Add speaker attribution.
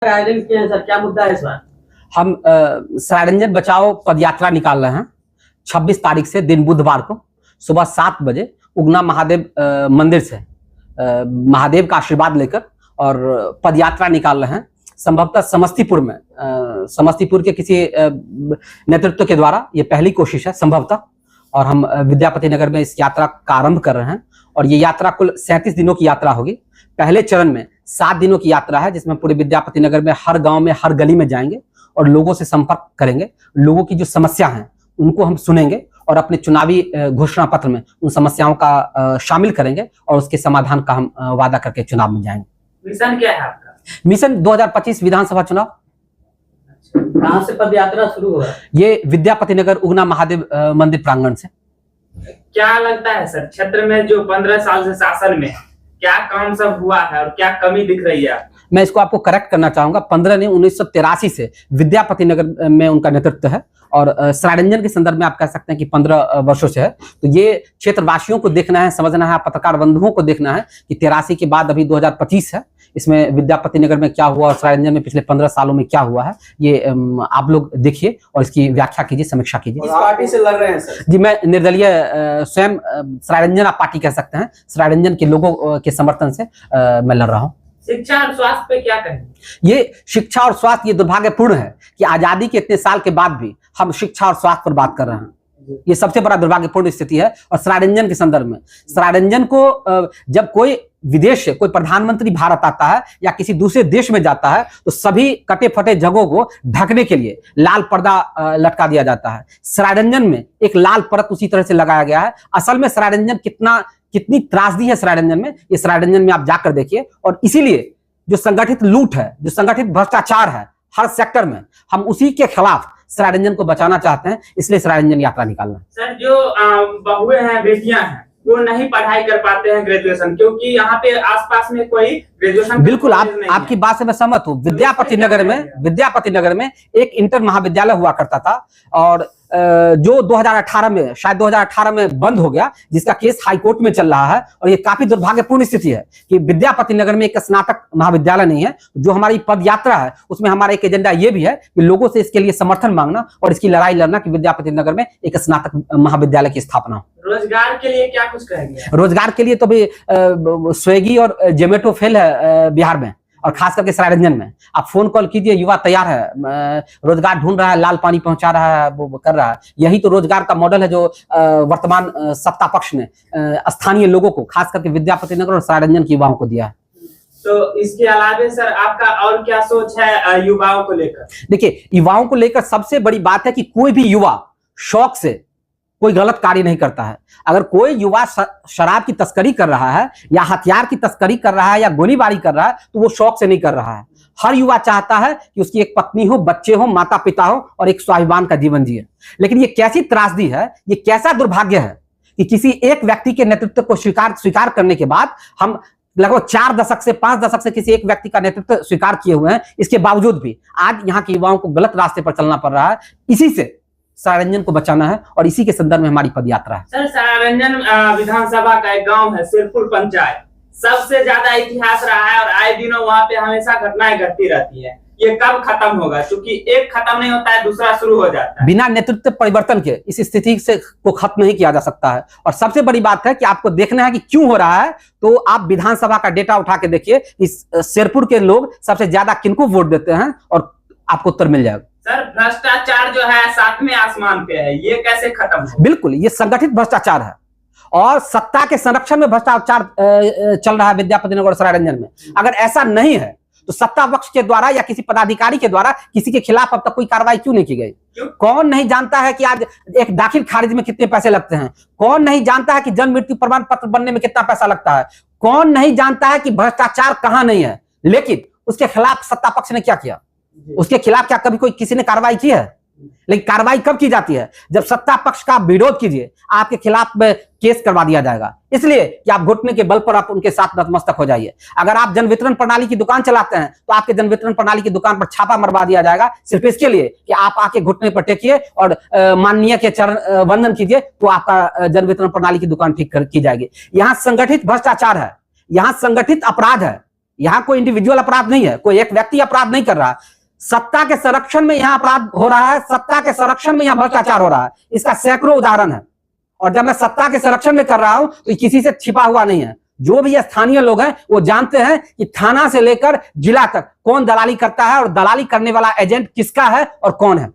Speaker 1: आयोजन किए हैं सर, क्या मुद्दा है इस बार?
Speaker 2: हम सरायरंजन बचाओ पदयात्रा निकाल रहे हैं 26 तारीख से दिन बुधवार को सुबह 7 बजे उगना महादेव मंदिर से महादेव का आशीर्वाद लेकर और पदयात्रा निकाल रहे हैं। संभवतः समस्तीपुर में समस्तीपुर के किसी नेतृत्व के द्वारा ये पहली कोशिश है संभवतः, और हम विद्यापति नगर में इस यात्रा का आरंभ कर रहे हैं। और ये यात्रा कुल 37 दिनों की यात्रा होगी। पहले चरण में 7 दिनों की यात्रा है, जिसमें पूरे विद्यापति नगर में हर गांव में हर गली में जाएंगे और लोगों से संपर्क करेंगे। लोगों की जो समस्या हैं उनको हम सुनेंगे और अपने चुनावी घोषणा पत्र में उन समस्याओं का शामिल करेंगे और उसके समाधान का हम वादा करके चुनाव में जाएंगे।
Speaker 1: मिशन क्या है आपका?
Speaker 2: मिशन 2025 विधानसभा चुनाव।
Speaker 1: कहां से पद यात्रा शुरू हुआ?
Speaker 2: ये विद्यापति नगर उगना महादेव मंदिर प्रांगण से।
Speaker 1: क्या लगता है सर, क्षेत्र में जो 15 साल से शासन में क्या काम सब हुआ है और क्या कमी दिख रही है?
Speaker 2: मैं इसको आपको करेक्ट करना चाहूंगा। 15 नहीं 1983 से विद्यापति नगर में उनका नेतृत्व है और सरायरंजन के संदर्भ में आप कह सकते हैं कि 15 वर्षों से है। तो ये क्षेत्रवासियों को देखना है, समझना है, पत्रकार बंधुओं को देखना है कि 83 के बाद अभी 2025 है, इसमें विद्यापति नगर में क्या हुआ और सरायरंजन में पिछले 15 सालों में क्या हुआ है, ये आप लोग देखिए और इसकी व्याख्या कीजिए, समीक्षा कीजिए।
Speaker 1: किस पार्टी से लड़ रहे हैं सर?
Speaker 2: जी, मैं निर्दलीय स्वयं सरायरंजन आप पार्टी कह सकते हैं, सरायरंजन के लोगों के समर्थन से मैं लड़ रहा हूँ।
Speaker 1: शिक्षा और स्वास्थ्य पे क्या कहेंगे?
Speaker 2: ये शिक्षा और स्वास्थ्य ये दुर्भाग्यपूर्ण है कि आजादी के इतने साल के बाद भी हम शिक्षा और स्वास्थ्य पर बात कर रहे हैं। ये सबसे बड़ा दुर्भाग्यपूर्ण स्थिति है। और सरायरंजन के संदर्भ में सरायरंजन को जब कोई विदेश से कोई प्रधानमंत्री भारत आता है या किसी दूसरे देश में जाता है तो सभी कटे फटे जगहों को ढकने के लिए लाल पर्दा लटका दिया जाता है। सरायरंजन में एक लाल परत उसी तरह से लगाया गया है। असल में सरायरंजन कितनी त्रासदी है सरायरंजन में, ये सरायरंजन में आप जाकर देखिए। और इसीलिए जो संगठित लूट है, जो संगठित भ्रष्टाचार है हर सेक्टर में, हम उसी के खिलाफ सरायरंजन को बचाना चाहते हैं, इसलिए सरायरंजन यात्रा निकालना।
Speaker 1: सर, जो बहुएं हैं, बेटियां हैं, वो नहीं पढ़ाई कर पाते हैं ग्रेजुएशन, क्योंकि यहाँ पे आसपास में कोई ग्रेजुएशन।
Speaker 2: बिल्कुल, आपकी बात से मैं सहमत हूँ। विद्यापति नगर में एक इंटर महाविद्यालय हुआ करता था और जो 2018 में शायद 2018 में बंद हो गया, जिसका केस हाई कोर्ट में चल रहा है। और ये काफी दुर्भाग्यपूर्ण स्थिति है कि विद्यापति नगर में एक स्नातक महाविद्यालय नहीं है। जो हमारी पद यात्रा है उसमें हमारा एक एजेंडा ये भी है कि लोगों से इसके लिए समर्थन मांगना और इसकी लड़ाई लड़ना कि विद्यापति नगर में एक स्नातक महाविद्यालय की स्थापना हो।
Speaker 1: रोजगार के लिए क्या कुछ कहेंगे?
Speaker 2: रोजगार के लिए तो भी स्विगी और जोमेटो फेल है बिहार में और खास करके सरायरंजन में। आप फोन कॉल कीजिए, युवा तैयार है, रोजगार ढूंढ रहा है, लाल पानी पहुंचा रहा है, वो कर रहा है। यही तो रोजगार का मॉडल है जो वर्तमान सत्ता पक्ष ने स्थानीय लोगों को, खास करके विद्यापति नगर और सरायरंजन के युवाओं को दिया है।
Speaker 1: तो इसके अलावा सर आपका और क्या सोच है युवाओं को लेकर? देखिए,
Speaker 2: युवाओं को लेकर सबसे बड़ी बात है कि कोई भी युवा शौक से कोई गलत कार्य नहीं करता है। अगर कोई युवा शराब की तस्करी कर रहा है या हथियार की तस्करी कर रहा है या गोलीबारी कर रहा है तो वो शौक से नहीं कर रहा है। हर युवा चाहता है कि उसकी एक पत्नी हो, बच्चे हो, माता पिता हो और एक स्वाभिमान का जीवन जिए। लेकिन ये कैसी त्रासदी है, ये कैसा दुर्भाग्य है कि किसी एक व्यक्ति के नेतृत्व को स्वीकार करने के बाद हम लगभग 4 दशक से 5 दशक से किसी एक व्यक्ति का नेतृत्व स्वीकार किए हुए हैं, इसके बावजूद भी आज यहाँ के युवाओं को गलत रास्ते पर चलना पड़ रहा है। इसी से सरायरंजन को बचाना है और इसी के संदर्भ में हमारी पदयात्रा है।
Speaker 1: सर, सरायरंजन विधानसभा का एक गांव है सिरपुर पंचायत, सबसे ज्यादा इतिहास रहा है और आए दिनों वहाँ पे हमेशा घटनाएं घटती रहती है। ये कब खत्म होगा? क्योंकि एक खत्म नहीं होता है, दूसरा शुरू हो जाता है।
Speaker 2: बिना नेतृत्व परिवर्तन के इस स्थिति से को खत्म नहीं किया जा सकता है। और सबसे बड़ी बात है कि आपको देखना है कि क्यों हो रहा है। तो आप विधानसभा का डेटा उठा के देखिए, इस सिरपुर के लोग सबसे ज्यादा किनको वोट देते हैं और आपको उत्तर मिल जाएगा।
Speaker 1: सर, भ्रष्टाचार जो है 7वें आसमान पे है, ये कैसे खत्म हो?
Speaker 2: बिल्कुल, ये संगठित भ्रष्टाचार है और सत्ता के संरक्षण में भ्रष्टाचार चल रहा है विद्यापति नगर और सरायरंजन में। अगर ऐसा नहीं है तो सत्ता पक्ष के द्वारा या किसी पदाधिकारी के द्वारा किसी के खिलाफ अब तक कोई कार्रवाई क्यों नहीं की गई? कौन नहीं जानता है कि आज एक दाखिल खारिज में कितने पैसे लगते हैं? कौन नहीं जानता है कि जन्म मृत्यु प्रमाण पत्र बनने में कितना पैसा लगता है? कौन नहीं जानता है कि भ्रष्टाचार कहां नहीं है? लेकिन उसके खिलाफ सत्ता पक्ष ने क्या किया? उसके खिलाफ क्या कभी किसी ने कार्रवाई की है? लेकिन कार्रवाई कब की जाती है? जब सत्ता पक्ष का विरोध कीजिए, आपके खिलाफ में केस करवा दिया जाएगा, इसलिए कि आप घुटने के बल पर आप उनके साथ नतमस्तक हो जाइए। अगर आप जन वितरण प्रणाली की दुकान चलाते हैं तो आपके जन वितरण प्रणाली की दुकान पर छापा मरवा दिया जाएगा, सिर्फ इसके लिए कि आप आके घुटने पर टेकिए और माननीय के चरण वंदन कीजिए, तो आपका जन वितरण प्रणाली की दुकान ठीक की जाएगी। यहाँ संगठित भ्रष्टाचार है, यहाँ संगठित अपराध है, यहाँ कोई इंडिविजुअल अपराध नहीं है, कोई एक व्यक्ति अपराध नहीं कर रहा, सत्ता के संरक्षण में यहाँ अपराध हो रहा है, सत्ता के संरक्षण में यहाँ भ्रष्टाचार हो रहा है। इसका सैकड़ों उदाहरण है। और जब मैं सत्ता के संरक्षण में कर रहा हूं तो किसी से छिपा हुआ नहीं है। जो भी स्थानीय लोग हैं वो जानते हैं कि थाना से लेकर जिला तक कौन दलाली करता है और दलाली करने वाला एजेंट किसका है और कौन है।